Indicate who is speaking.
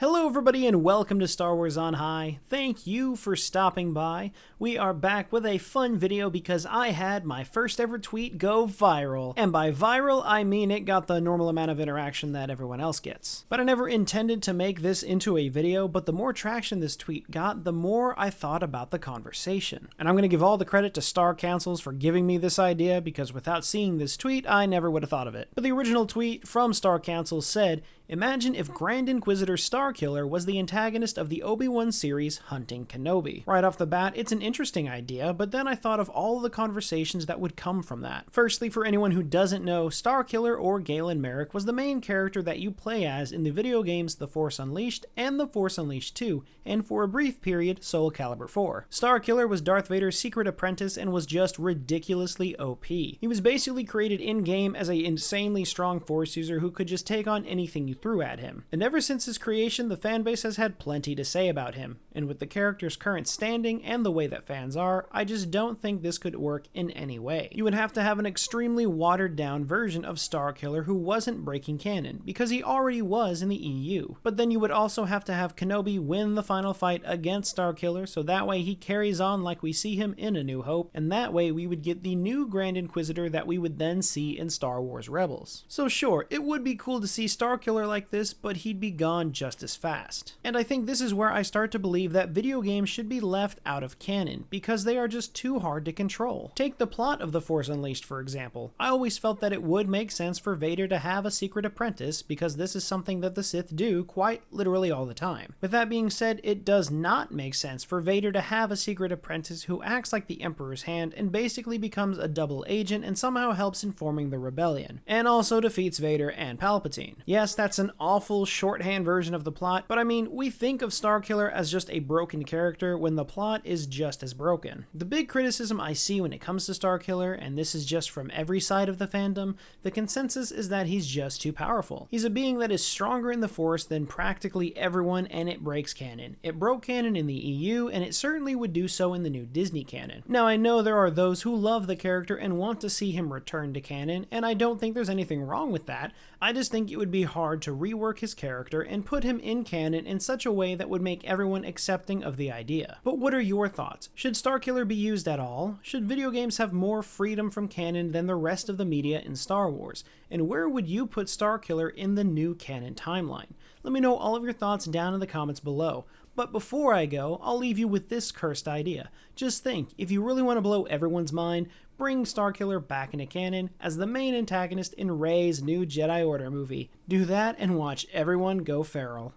Speaker 1: Hello everybody and welcome to Star Wars on High. Thank you for stopping by. We are back with a fun video because I had my first ever tweet go viral. And by viral, I mean it got the normal amount of interaction that everyone else gets. But I never intended to make this into a video, but the more traction this tweet got, the more I thought about the conversation. And I'm going to give all the credit to Star Councils for giving me this idea because without seeing this tweet, I never would have thought of it. But the original tweet from Star Councils said, "Imagine if Grand Inquisitor Starkiller was the antagonist of the Obi-Wan series Hunting Kenobi." Right off the bat, it's an interesting idea, but then I thought of all the conversations that would come from that. Firstly, for anyone who doesn't know, Starkiller or Galen Merrick was the main character that you play as in the video games The Force Unleashed and The Force Unleashed 2, and for a brief period, Soul Calibur 4. Starkiller was Darth Vader's secret apprentice and was just ridiculously OP. He was basically created in-game as an insanely strong Force user who could just take on anything you threw at him. And ever since his creation, the fanbase has had plenty to say about him, and with the character's current standing and the way that fans are, I just don't think this could work in any way. You would have to have an extremely watered down version of Starkiller who wasn't breaking canon, because he already was in the EU. But then you would also have to have Kenobi win the final fight against Starkiller, so that way he carries on like we see him in A New Hope, and that way we would get the new Grand Inquisitor that we would then see in Star Wars Rebels. So sure, it would be cool to see Starkiller like this, but he'd be gone just as fast. And I think this is where I start to believe that video games should be left out of canon, because they are just too hard to control. Take the plot of The Force Unleashed, for example. I always felt that it would make sense for Vader to have a secret apprentice, because this is something that the Sith do quite literally all the time. With that being said, it does not make sense for Vader to have a secret apprentice who acts like the Emperor's hand and basically becomes a double agent and somehow helps in forming the rebellion, and also defeats Vader and Palpatine. Yes, that's an awful shorthand version of the plot, but I mean, we think of Starkiller as just a broken character when the plot is just as broken. The big criticism I see when it comes to Starkiller, and this is just from every side of the fandom, the consensus is that he's just too powerful. He's a being that is stronger in the Force than practically everyone, and it breaks canon. It broke canon in the EU, and it certainly would do so in the new Disney canon. Now, I know there are those who love the character and want to see him return to canon, and I don't think there's anything wrong with that. I just think it would be hard to rework his character and put him in canon in such a way that would make everyone accepting of the idea. But what are your thoughts? Should Starkiller be used at all? Should video games have more freedom from canon than the rest of the media in Star Wars? And where would you put Starkiller in the new canon timeline? Let me know all of your thoughts down in the comments below. But before I go, I'll leave you with this cursed idea. Just think, if you really want to blow everyone's mind, bring Starkiller back into canon as the main antagonist in Rey's new Jedi Order movie. Do that and watch everyone go feral.